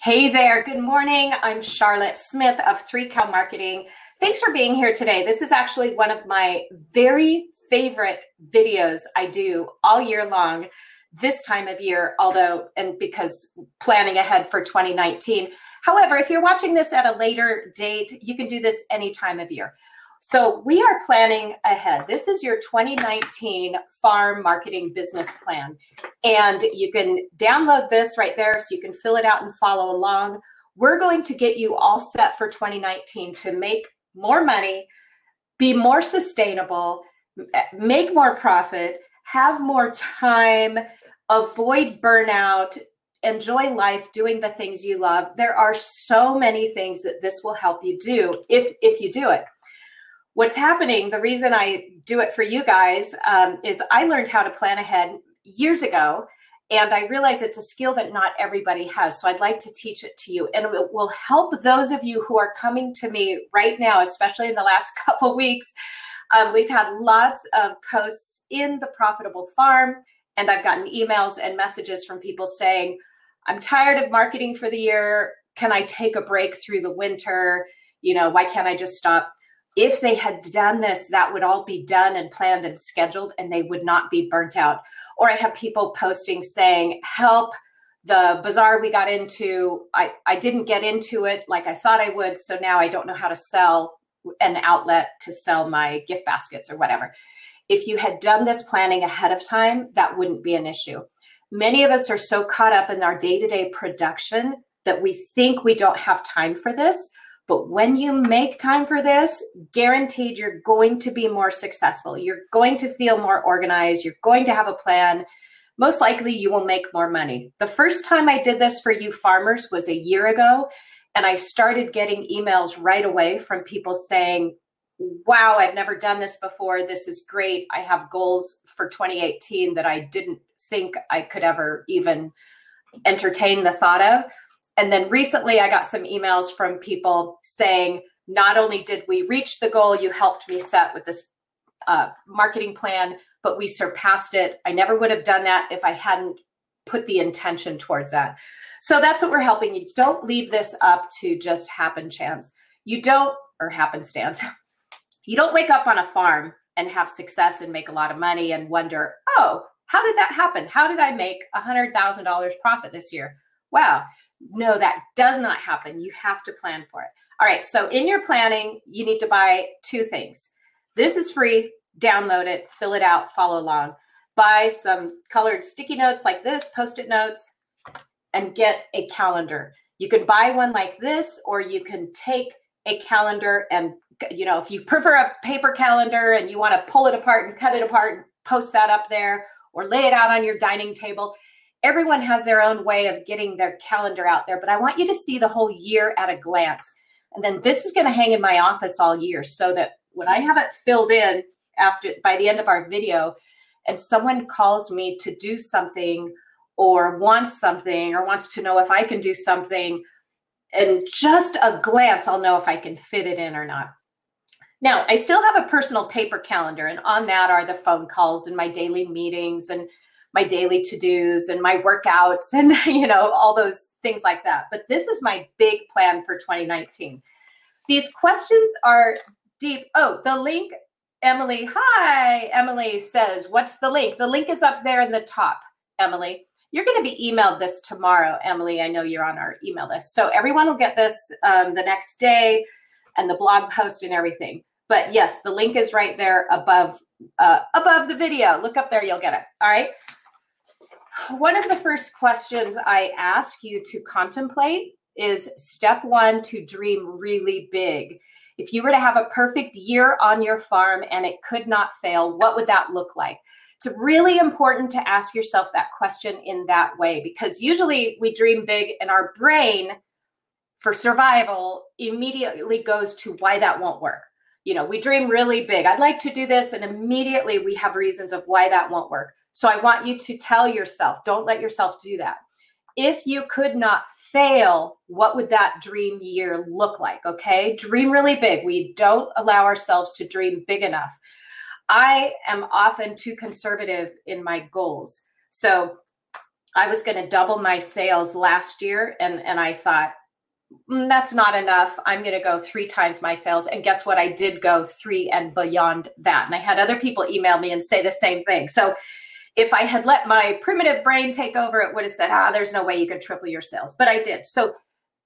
Hey there, good morning. I'm Charlotte Smith of 3 Cow Marketing. Thanks for being here today. This is actually one of my very favorite videos I do all year long this time of year, and because planning ahead for 2019. However, if you're watching this at a later date, you can do this any time of year. So we are planning ahead. This is your 2019 farm marketing business plan. And you can download this right there so you can fill it out and follow along. We're going to get you all set for 2019 to make more money, be more sustainable, make more profit, have more time, avoid burnout, enjoy life doing the things you love. There are so many things that this will help you do if you do it. What's happening, the reason I do it for you guys is I learned how to plan ahead years ago, and I realize it's a skill that not everybody has. So I'd like to teach it to you, and it will help those of you who are coming to me right now, especially in the last couple weeks. We've had lots of posts in the Profitable Farm, and I've gotten emails and messages from people saying, I'm tired of marketing for the year. Can I take a break through the winter? Why can't I just stop? If they had done this, that would all be done and planned and scheduled, and they would not be burnt out. Or I have people posting saying, help, the bazaar we got into, I didn't get into it like I thought I would, so now I don't know how to sell an outlet to sell my gift baskets or whatever. If you had done this planning ahead of time, that wouldn't be an issue. Many of us are so caught up in our day-to-day production that we think we don't have time for this. But when you make time for this, guaranteed you're going to be more successful. You're going to feel more organized. You're going to have a plan. Most likely you will make more money. The first time I did this for you farmers was a year ago, and I started getting emails right away from people saying, wow, I've never done this before. This is great. I have goals for 2018 that I didn't think I could ever even entertain the thought of. And then recently I got some emails from people saying, not only did we reach the goal you helped me set with this marketing plan, but we surpassed it. I never would have done that if I hadn't put the intention towards that. So that's what we're helping you. Don't leave this up to just happenstance. Or happenstance. You don't wake up on a farm and have success and make a lot of money and wonder, oh, how did that happen? How did I make $100,000 profit this year? Wow. No, that does not happen. You have to plan for it. All right. So in your planning, you need to buy 2 things. This is free. Download it, fill it out, follow along. Buy some colored sticky notes like this, Post-it notes, and get a calendar. You can buy one like this, or you can take a calendar and, if you prefer a paper calendar and you want to pull it apart and cut it apart and post that up there or lay it out on your dining table. Everyone has their own way of getting their calendar out there, but I want you to see the whole year at a glance. And then this is going to hang in my office all year so that when I have it filled in by the end of our video, and someone calls me to do something or wants something or wants to know if I can do something, in just a glance, I'll know if I can fit it in or not. Now, I still have a personal paper calendar, and on that are the phone calls and my daily meetings and my daily to-dos and my workouts and, all those things like that. But this is my big plan for 2019. These questions are deep. Oh, the link, Emily. Hi, Emily says, what's the link? The link is up there in the top, Emily. You're going to be emailed this tomorrow, Emily. I know you're on our email list. So everyone will get this the next day and the blog post and everything. But yes, the link is right there above the video. Look up there, you'll get it. All right. One of the first questions I ask you to contemplate is step 1, to dream really big. If you were to have a perfect year on your farm and it could not fail, what would that look like? It's really important to ask yourself that question in that way, because usually we dream big and our brain, for survival, immediately goes to why that won't work. We dream really big. I'd like to do this, and immediately we have reasons of why that won't work. So I want you to tell yourself, don't let yourself do that. If you could not fail, what would that dream year look like? Okay, dream really big. We don't allow ourselves to dream big enough. I am often too conservative in my goals. So I was going to double my sales last year. And I thought, that's not enough. I'm going to go 3 times my sales. And guess what? I did go 3 and beyond that. And I had other people email me and say the same thing. So if I had let my primitive brain take over, it would have said, there's no way you can triple your sales. But I did. So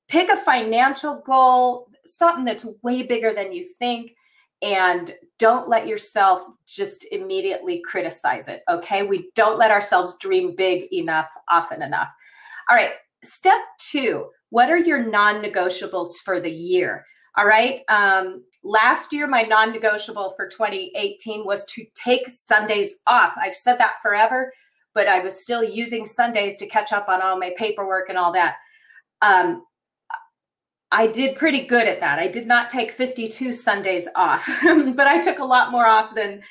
pick a financial goal, something that's way bigger than you think, and don't let yourself just immediately criticize it, okay? We don't let ourselves dream big enough, often enough. All right, step 2, what are your non-negotiables for the year? All right, last year, my non-negotiable for 2018 was to take Sundays off. I've said that forever, but I was still using Sundays to catch up on all my paperwork and all that. I did pretty good at that. I did not take 52 Sundays off, but I took a lot more off than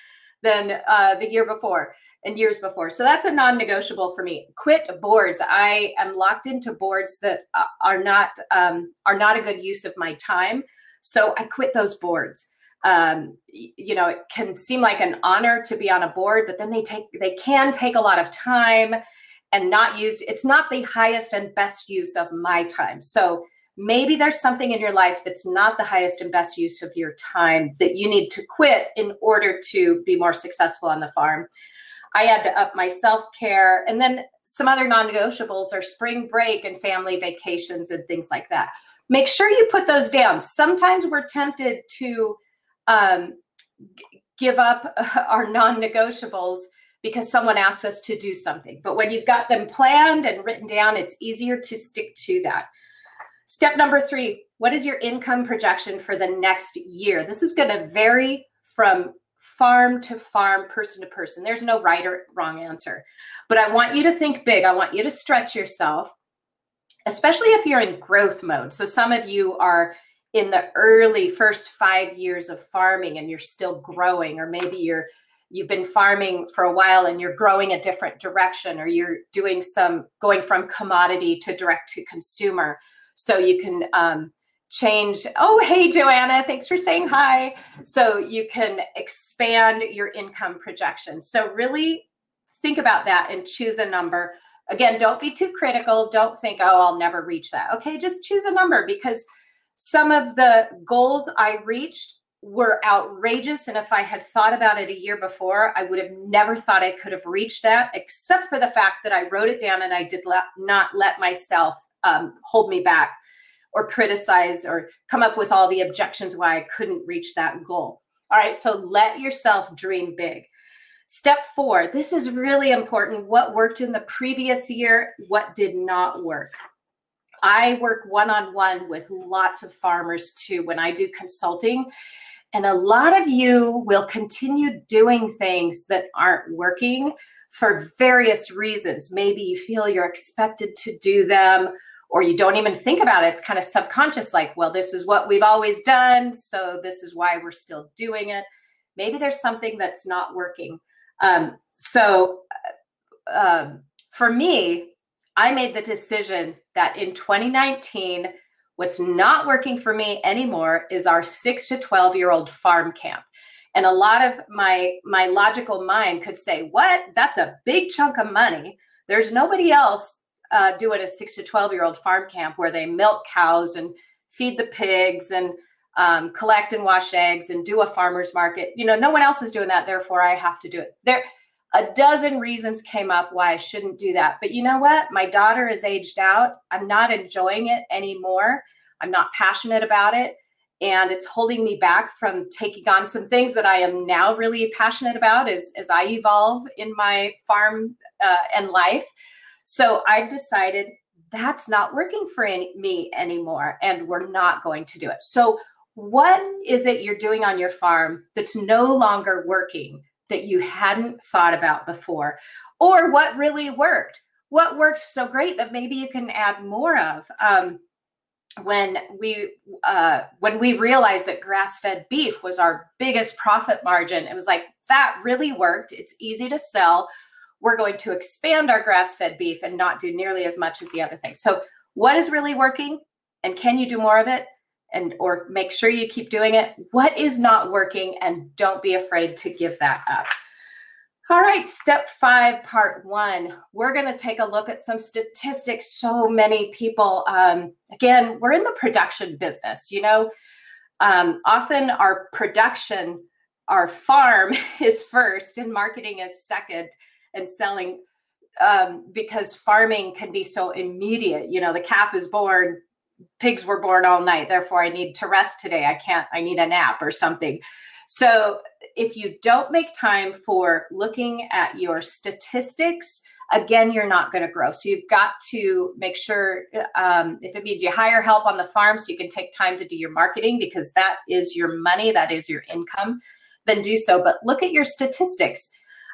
the year before and years before. So that's a non-negotiable for me. Quit boards. I am locked into boards that are not a good use of my time. So I quit those boards. You know, it can seem like an honor to be on a board, but then they can take a lot of time and not use. It's not the highest and best use of my time. So maybe there's something in your life that's not the highest and best use of your time that you need to quit in order to be more successful on the farm. I had to up my self-care, and then some other non-negotiables are spring break and family vacations and things like that. Make sure you put those down. Sometimes we're tempted to give up our non-negotiables because someone asks us to do something. But when you've got them planned and written down, it's easier to stick to that. Step number 3, what is your income projection for the next year? This is going to vary from farm to farm, person to person. There's no right or wrong answer. But I want you to think big. I want you to stretch yourself, especially if you're in growth mode. So some of you are in the early first 5 years of farming and you're still growing, or maybe you've been farming for a while and you're growing a different direction, or you're doing going from commodity to direct to consumer. So you can change. Oh, hey, Joanna, thanks for saying hi. So you can expand your income projection. So really think about that and choose a number. Again, don't be too critical. Don't think, oh, I'll never reach that. Okay, just choose a number, because some of the goals I reached were outrageous. And if I had thought about it a year before, I would have never thought I could have reached that, except for the fact that I wrote it down and I did not let myself hold me back or criticize or come up with all the objections why I couldn't reach that goal. All right, so let yourself dream big. Step 4, this is really important. What worked in the previous year? What did not work? I work one-on-one with lots of farmers too when I do consulting. And a lot of you will continue doing things that aren't working for various reasons. Maybe you feel you're expected to do them, or you don't even think about it. It's kind of subconscious, like, well, this is what we've always done, so this is why we're still doing it. Maybe there's something that's not working. For me, I made the decision that in 2019, what's not working for me anymore is our 6 to 12-year-old farm camp. And a lot of my logical mind could say, what? That's a big chunk of money. There's nobody else doing a 6 to 12-year-old farm camp where they milk cows and feed the pigs and collect and wash eggs and do a farmer's market. You know, no one else is doing that, therefore I have to do it. There, a dozen reasons came up why I shouldn't do that. But you know what? My daughter is aged out. I'm not enjoying it anymore. I'm not passionate about it. And it's holding me back from taking on some things that I am now really passionate about as I evolve in my farm and life. So I've decided that's not working for me anymore, and we're not going to do it. So what is it you're doing on your farm that's no longer working that you hadn't thought about before? Or what really worked? What worked so great that maybe you can add more of? When we realized that grass-fed beef was our biggest profit margin, it was like, that really worked. It's easy to sell. We're going to expand our grass-fed beef and not do nearly as much as the other things. So what is really working, and can you do more of it, or make sure you keep doing it? What is not working, and don't be afraid to give that up. All right, step 5, part 1. We're going to take a look at some statistics. So many people, again, we're in the production business, often our production, our farm is first and marketing is second, and selling, because farming can be so immediate. The calf is born, pigs were born all night, therefore I need to rest today. I need a nap or something. So if you don't make time for looking at your statistics, again, you're not going to grow. So you've got to make sure, if it means you hire help on the farm so you can take time to do your marketing, because that is your money, that is your income, then do so. But look at your statistics.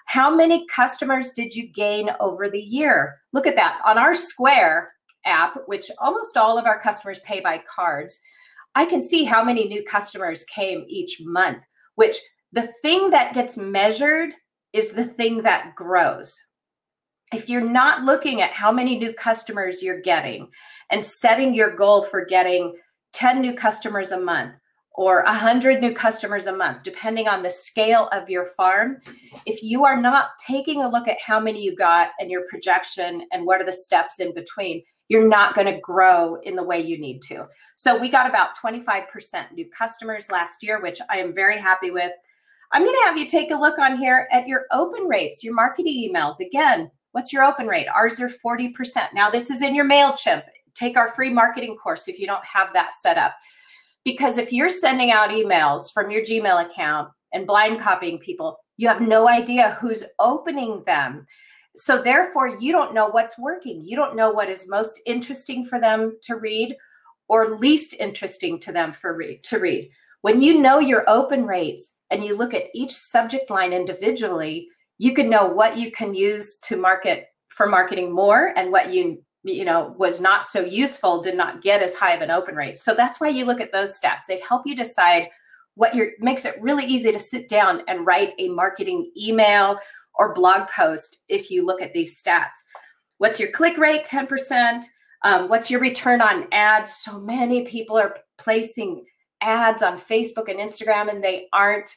How many customers did you gain over the year? Look at that. On our Square app, which almost all of our customers pay by cards, I can see how many new customers came each month, which the thing that gets measured is the thing that grows. If you're not looking at how many new customers you're getting and setting your goal for getting 10 new customers a month or 100 new customers a month, depending on the scale of your farm, if you are not taking a look at how many you got and your projection and what are the steps in between, you're not going to grow in the way you need to. So we got about 25% new customers last year, which I am very happy with. I'm going to have you take a look on here at your open rates, your marketing emails. Again, what's your open rate? Ours are 40%. Now this is in your MailChimp. Take our free marketing course if you don't have that set up. Because if you're sending out emails from your Gmail account and blind copying people, you have no idea who's opening them. So therefore, you don't know what's working. You don't know what is most interesting for them to read or least interesting to them to read. When you know your open rates and you look at each subject line individually, you can know what you can use to market for marketing more and what was not so useful, did not get as high of an open rate. So that's why you look at those stats. They help you decide makes it really easy to sit down and write a marketing email or blog post if you look at these stats. What's your click rate? 10%. What's your return on ads? So many people are placing ads on Facebook and Instagram, and they aren't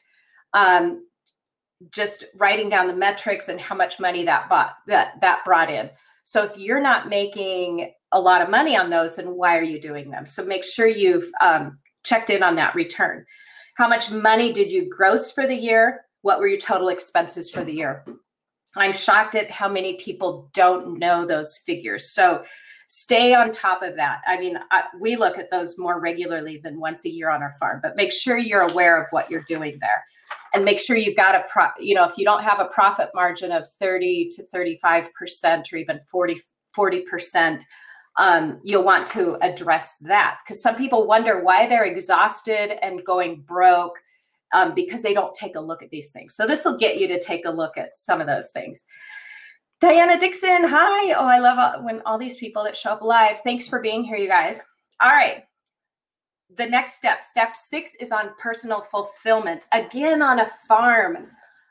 just writing down the metrics and how much money that brought in. So if you're not making a lot of money on those, then why are you doing them? So make sure you've checked in on that return. How much money did you gross for the year? What were your total expenses for the year? I'm shocked at how many people don't know those figures. So stay on top of that. I mean, we look at those more regularly than once a year on our farm, but make sure you're aware of what you're doing there. And make sure you've got if you don't have a profit margin of 30 to 35% or even 40%, you'll want to address that, because some people wonder why they're exhausted and going broke because they don't take a look at these things. So this will get you to take a look at some of those things. Diana Dixon, hi. Oh, I love when all these people that show up live. Thanks for being here, you guys. All right. The next step, step 6, is on personal fulfillment. Again, on a farm,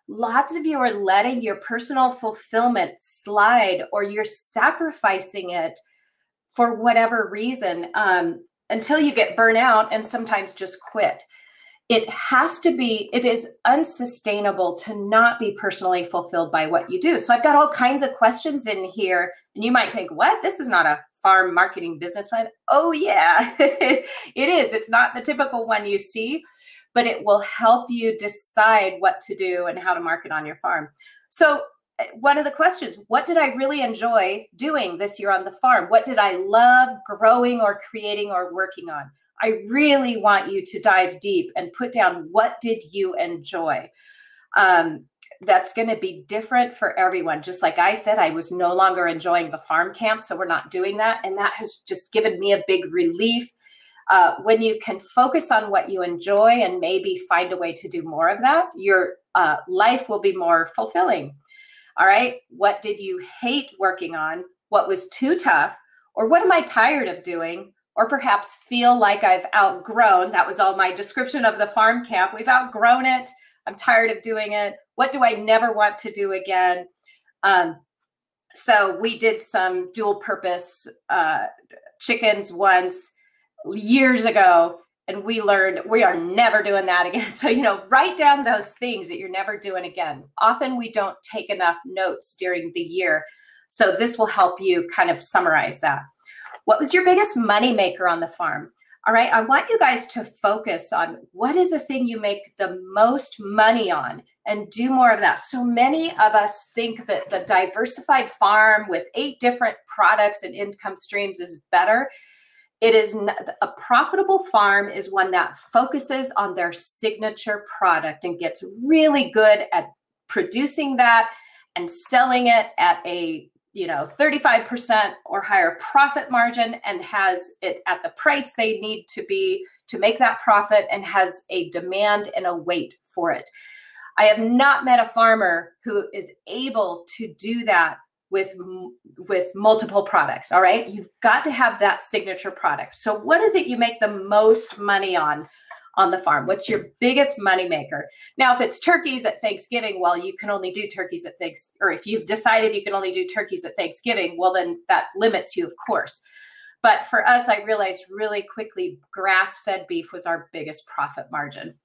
lots of you are letting your personal fulfillment slide, or you're sacrificing it for whatever reason until you get burnt out and sometimes just quit. It is unsustainable to not be personally fulfilled by what you do. So I've got all kinds of questions in here, and you might think, what? This is not a farm marketing business plan. Oh yeah, it is. It's not the typical one you see, but it will help you decide what to do and how to market on your farm. So one of the questions, what did I really enjoy doing this year on the farm? What did I love growing or creating or working on? I really want you to dive deep and put down, what did you enjoy? That's going to be different for everyone. Just like I said, I was no longer enjoying the farm camp, so we're not doing that. And that has just given me a big relief. When you can focus on what you enjoy and maybe find a way to do more of that, your life will be more fulfilling. All right. What did you hate working on? What was too tough? Or what am I tired of doing? Or perhaps feel like I've outgrown. That was all my description of the farm camp. We've outgrown it. I'm tired of doing it. What do I never want to do again? So we did some dual purpose chickens once years ago, and we learned we are never doing that again. So, write down those things that you're never doing again. Often we don't take enough notes during the year. So this will help you kind of summarize that. What was your biggest money maker on the farm? All right, I want you guys to focus on what is the thing you make the most money on and do more of that. So many of us think that the diversified farm with 8 different products and income streams is better. It is not, a profitable farm is one that focuses on their signature product and gets really good at producing that and selling it at a 35% or higher profit margin, and has it at the price they need to be to make that profit, and has a demand and a wait for it. I have not met a farmer who is able to do that with multiple products. All right, you've got to have that signature product. So what is it you make the most money on the farm? What's your biggest money maker? Now, if it's turkeys at Thanksgiving, well, you can only do turkeys at Thanksgiving, or if you've decided you can only do turkeys at Thanksgiving, well, then that limits you, of course. But for us, I realized really quickly, grass-fed beef was our biggest profit margin.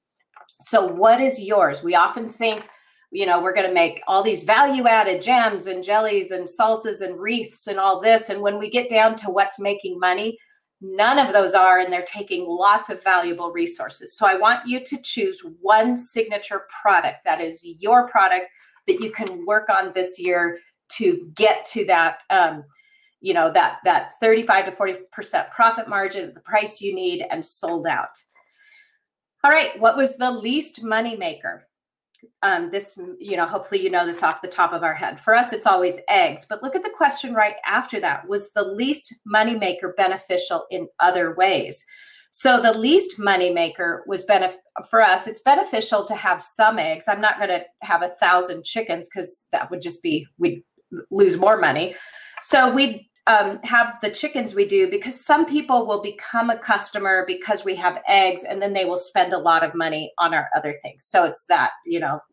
So what is yours? We often think, we're going to make all these value-added jams and jellies and salsas and wreaths and all this. And when we get down to what's making money, none of those are, and they're taking lots of valuable resources. So I want you to choose one signature product that is your product that you can work on this year to get to that, that 35 to 40% profit margin at the price you need and sold out. All right, what was the least money maker? Hopefully you know this off the top of our head. For us, it's always eggs. But look at the question right after that. Was the least money maker beneficial in other ways? So the least money maker was for us, it's beneficial to have some eggs. I'm not going to have 1,000 chickens because that would just be, we'd lose more money. So we have the chickens we do because some people will become a customer because we have eggs, and then they will spend a lot of money on our other things. So it's that,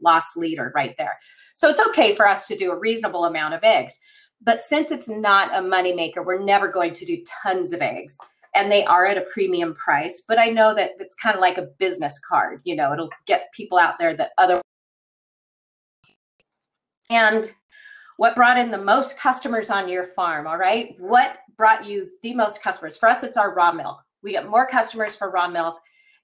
loss leader right there. So it's okay for us to do a reasonable amount of eggs. But since it's not a money maker, we're never going to do tons of eggs. And they are at a premium price. But I know that it's kind of like a business card. It'll get people out there that other. And what brought in the most customers on your farm? All right. What brought you the most customers? For us, it's our raw milk. We get more customers for raw milk,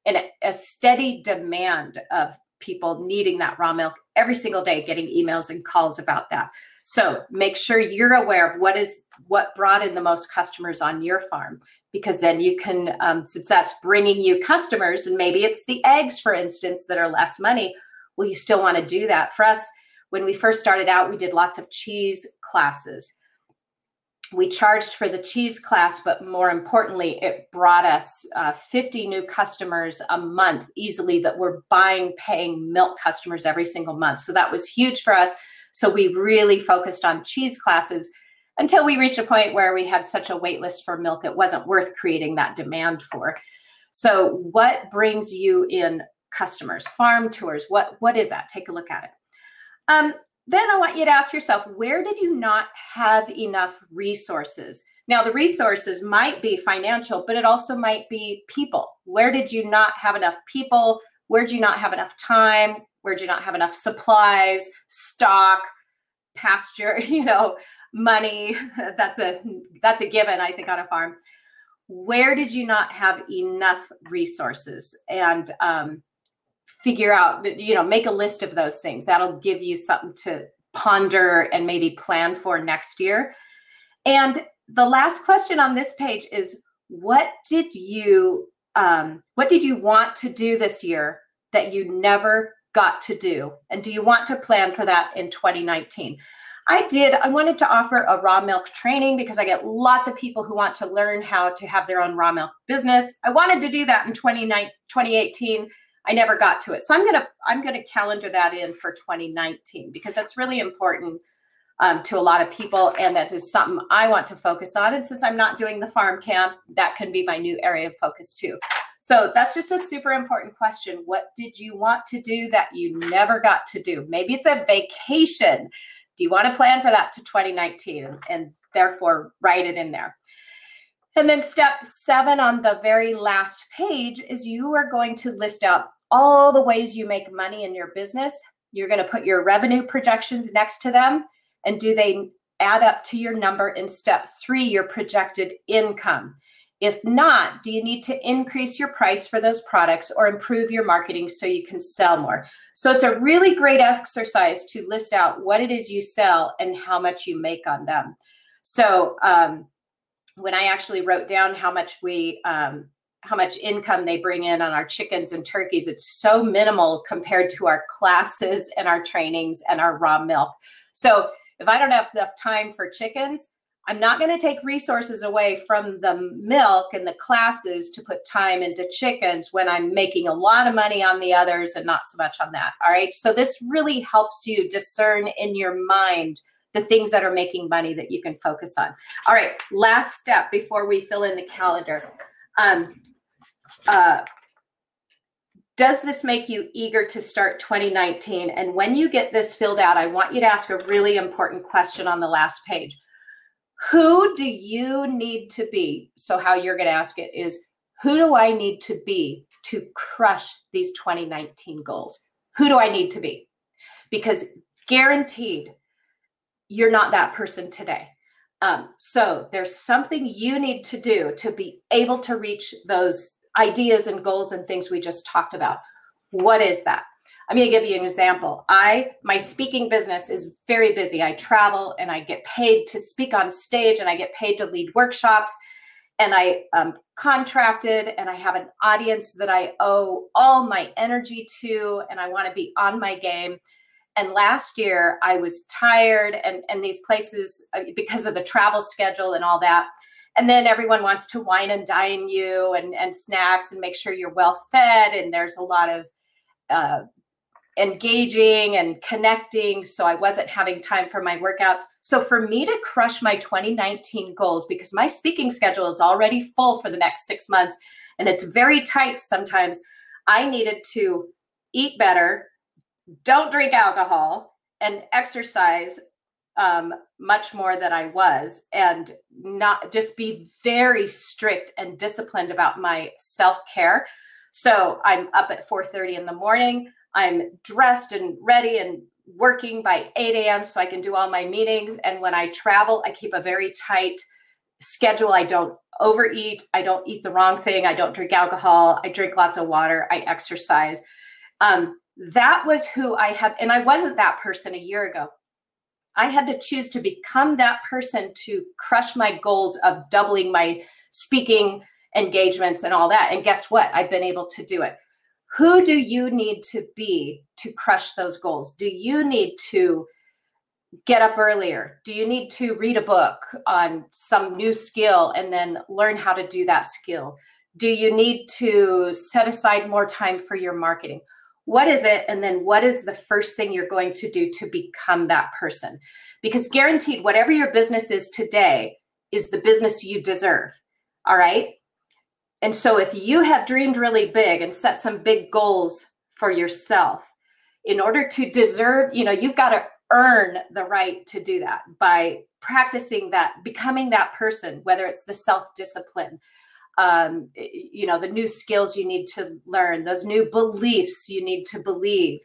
and a steady demand of people needing that raw milk every single day, getting emails and calls about that. So make sure you're aware of what brought in the most customers on your farm, because then you can, since that's bringing you customers, and maybe it's the eggs, for instance, that are less money. Well, you still want to do that. For us, when we first started out, we did lots of cheese classes. We charged for the cheese class, but more importantly, it brought us 50 new customers a month easily that were paying milk customers every single month. So that was huge for us. So we really focused on cheese classes until we reached a point where we had such a wait list for milk, it wasn't worth creating that demand for. So what brings you in customers? Farm tours, what is that? Take a look at it. Then I want you to ask yourself, where did you not have enough resources? Now, the resources might be financial, but it also might be people. Where did you not have enough people? Where did you not have enough time? Where did you not have enough supplies, stock, pasture, money? That's a given, I think, on a farm. Where did you not have enough resources? And figure out, make a list of those things. That'll give you something to ponder and maybe plan for next year. And the last question on this page is, what did you want to do this year that you never got to do? And do you want to plan for that in 2019? I wanted to offer a raw milk training because I get lots of people who want to learn how to have their own raw milk business. I wanted to do that in 2018. I never got to it. So I'm gonna calendar that in for 2019 because that's really important to a lot of people, and that is something I want to focus on. And since I'm not doing the farm camp, that can be my new area of focus too. So that's just a super important question. What did you want to do that you never got to do? Maybe it's a vacation. Do you want to plan for that to 2019 and therefore write it in there? And then step 7 on the very last page is you are going to list out all the ways you make money in your business. You're going to put your revenue projections next to them, and do they add up to your number in step 3, your projected income? If not, do you need to increase your price for those products or improve your marketing so you can sell more? So it's a really great exercise to list out what it is you sell and how much you make on them. So when I actually wrote down how much income they bring in on our chickens and turkeys, it's so minimal compared to our classes and our trainings and our raw milk. So if I don't have enough time for chickens, I'm not going to take resources away from the milk and the classes to put time into chickens when I'm making a lot of money on the others and not so much on that. All right. So this really helps you discern in your mind the things that are making money that you can focus on. All right. Last step before we fill in the calendar. Does this make you eager to start 2019? And when you get this filled out, I want you to ask a really important question on the last page. Who do you need to be? So how you're going to ask it is, who do I need to be to crush these 2019 goals? Who do I need to be? Because guaranteed, you're not that person today. So there's something you need to do to be able to reach those ideas and goals and things we just talked about. What is that? I'm going to give you an example. My speaking business is very busy. I travel and I get paid to speak on stage, and I get paid to lead workshops, and I contracted, and I have an audience that I owe all my energy to, and I want to be on my game. And last year I was tired and these places, because of the travel schedule and all that. And then everyone wants to wine and dine you and snacks and make sure you're well fed. And there's a lot of engaging and connecting. So I wasn't having time for my workouts. So for me to crush my 2019 goals, because my speaking schedule is already full for the next 6 months, and it's very tight sometimes, I needed to eat better, don't drink alcohol, and exercise much more than I was, and not just be very strict and disciplined about my self-care. So I'm up at 4:30 in the morning. I'm dressed and ready and working by 8 a.m. so I can do all my meetings. And when I travel, I keep a very tight schedule. I don't overeat. I don't eat the wrong thing. I don't drink alcohol. I drink lots of water. I exercise. That was who I had. And I wasn't that person a year ago. I had to choose to become that person to crush my goals of doubling my speaking engagements and all that. And guess what? I've been able to do it. Who do you need to be to crush those goals? Do you need to get up earlier? Do you need to read a book on some new skill and then learn how to do that skill? Do you need to set aside more time for your marketing? What is it? And then what is the first thing you're going to do to become that person? Because guaranteed, whatever your business is today is the business you deserve. All right. And so if you have dreamed really big and set some big goals for yourself, in order to deserve, you've got to earn the right to do that by practicing that, becoming that person, whether it's the self-discipline, the new skills you need to learn, those new beliefs you need to believe,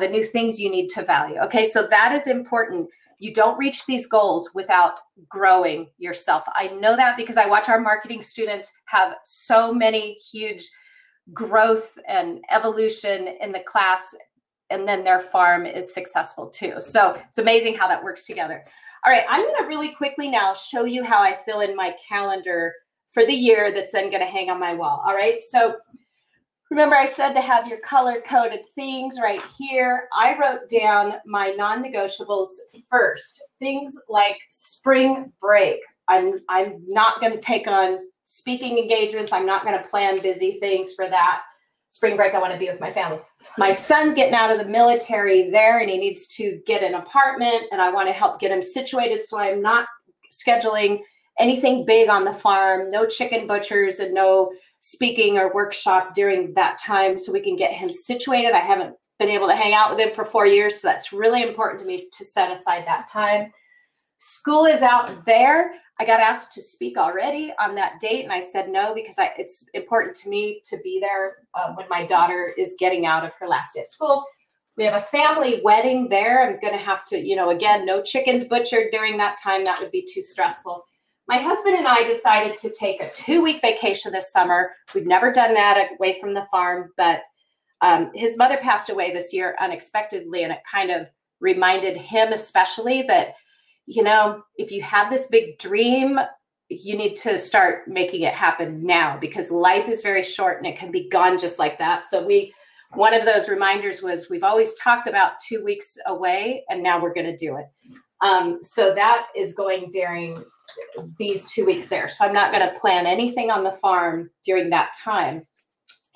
the new things you need to value. Okay, so that is important. You don't reach these goals without growing yourself. I know that because I watch our marketing students have so many huge growth and evolution in the class, and then their farm is successful too. So it's amazing how that works together. All right, I'm going to really quickly now show you how I fill in my calendar for the year that's then going to hang on my wall. All right, so remember I said to have your color-coded things right here. I wrote down my non-negotiables first. Things like spring break. I'm not going to take on speaking engagements. I'm not going to plan busy things for that. Spring break, I want to be with my family. My son's getting out of the military there, and he needs to get an apartment, and I want to help get him situated, so I'm not scheduling anything big on the farm, no chicken butchers and no speaking or workshop during that time, so we can get him situated. I haven't been able to hang out with him for 4 years, so that's really important to me to set aside that time. School is out there. I got asked to speak already on that date, and I said no because it's important to me to be there when my daughter is getting out of her last day of school. We have a family wedding there. I'm going to have to, again, no chickens butchered during that time. That would be too stressful. My husband and I decided to take a 2-week vacation this summer. We've never done that away from the farm, but his mother passed away this year unexpectedly, and it kind of reminded him especially that, if you have this big dream, you need to start making it happen now, because life is very short and it can be gone just like that. So one of those reminders was, we've always talked about 2 weeks away, and now we're going to do it. So that is going during these 2 weeks there. So I'm not going to plan anything on the farm during that time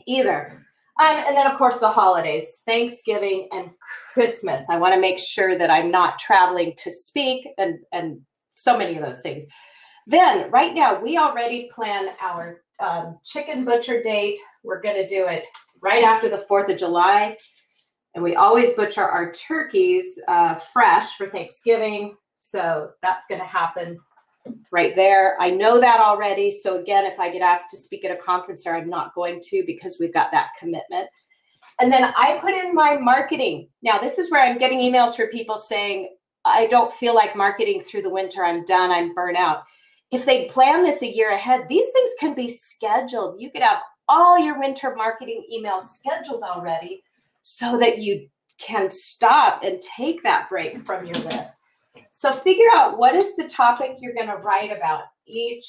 either. And then, of course, the holidays, Thanksgiving and Christmas. I want to make sure that I'm not traveling to speak and so many of those things. Then right now, we already plan our chicken butcher date. We're going to do it right after the 4th of July. And we always butcher our turkeys fresh for Thanksgiving. So that's going to happen right there. I know that already. So again, if I get asked to speak at a conference there, I'm not going to, because we've got that commitment. And then I put in my marketing. Now, this is where I'm getting emails from people saying, I don't feel like marketing through the winter. I'm done. I'm burnt out. If they plan this a year ahead, these things can be scheduled. You could have all your winter marketing emails scheduled already so that you can stop and take that break from your list. So figure out, what is the topic you're going to write about each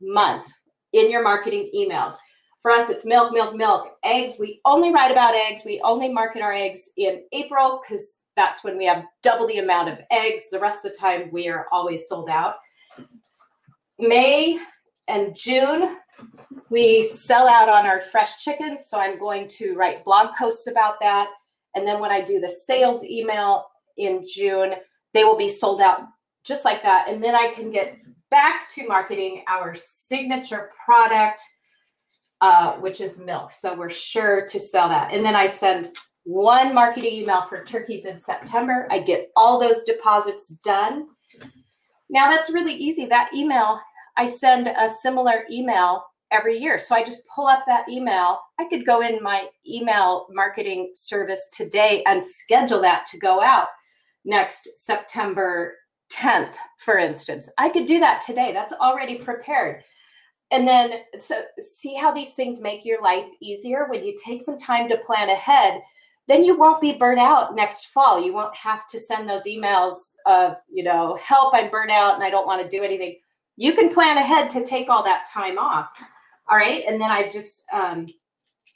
month in your marketing emails. For us, it's milk, milk, milk. Eggs, we only write about eggs. We only market our eggs in April because that's when we have double the amount of eggs. The rest of the time, we are always sold out. May and June, we sell out on our fresh chickens. So I'm going to write blog posts about that. And then when I do the sales email in June, they will be sold out just like that. And then I can get back to marketing our signature product, which is milk. So we're sure to sell that. And then I send one marketing email for turkeys in September. I get all those deposits done. Now that's really easy. That email, I send a similar email every year. So I just pull up that email. I could go in my email marketing service today and schedule that to go out next September 10th, for instance. I could do that today. That's already prepared. And then, so see how these things make your life easier when you take some time to plan ahead. Then you won't be burnt out next fall. You won't have to send those emails of, help, I'm burnt out and I don't want to do anything. You can plan ahead to take all that time off. All right. And then I just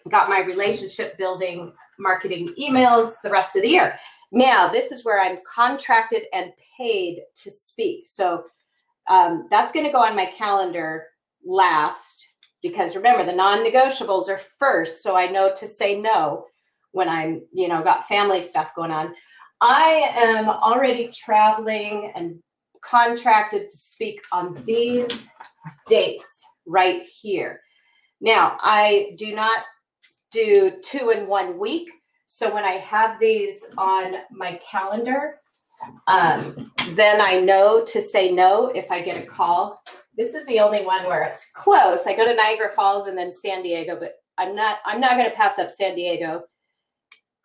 got my relationship building marketing emails the rest of the year. Now, this is where I'm contracted and paid to speak. So that's going to go on my calendar last, because remember, the non-negotiables are first. So I know to say no when I'm, got family stuff going on. I am already traveling and contracted to speak on these dates right here. Now, I do not do 2 in 1 week. So when I have these on my calendar, then I know to say no if I get a call. This is the only one where it's close. I go to Niagara Falls and then San Diego, but I'm not going to pass up San Diego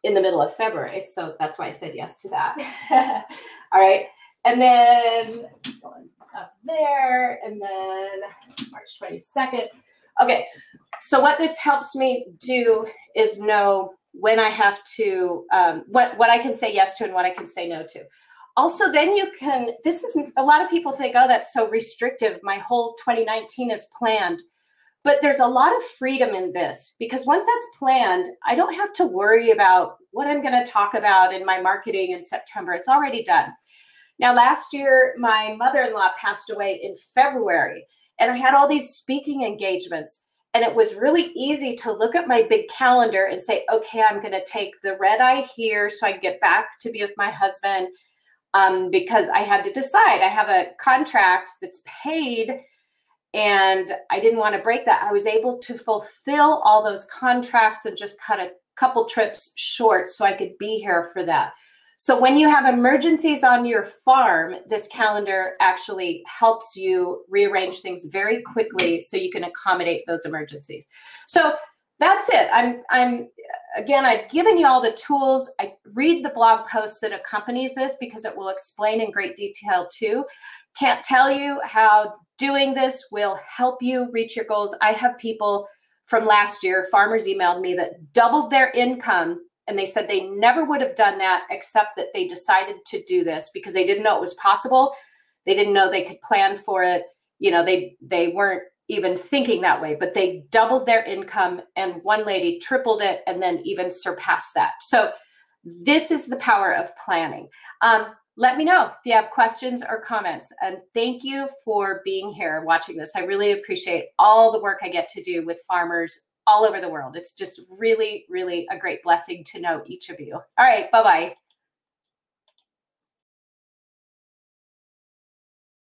in the middle of February. So that's why I said yes to that. All right. And then going up there, and then March 22nd. Okay. So what this helps me do is know when I have to, what I can say yes to and what I can say no to. Also, then you can, this is, a lot of people think, oh, that's so restrictive. My whole 2019 is planned. But there's a lot of freedom in this, because once that's planned, I don't have to worry about what I'm going to talk about in my marketing in September. It's already done. Now, last year, my mother-in-law passed away in February, and I had all these speaking engagements. And it was really easy to look at my big calendar and say, okay, I'm going to take the red eye here so I can get back to be with my husband, because I had to decide. I have a contract that's paid, and I didn't want to break that. I was able to fulfill all those contracts and just cut a couple trips short so I could be here for that. So when you have emergencies on your farm, this calendar actually helps you rearrange things very quickly so you can accommodate those emergencies. So that's it. Again, I've given you all the tools. I read the blog post that accompanies this because it will explain in great detail too. Can't tell you how doing this will help you reach your goals. I have people from last year, farmers emailed me that doubled their income, and they said they never would have done that except that they decided to do this because they didn't know it was possible. They didn't know they could plan for it. You know, they weren't even thinking that way, but they doubled their income, and one lady tripled it and then even surpassed that. So this is the power of planning. Let me know if you have questions or comments, and thank you for being here watching this. I really appreciate all the work I get to do with farmers all over the world. It's just really, really a great blessing to know each of you. All right, bye-bye.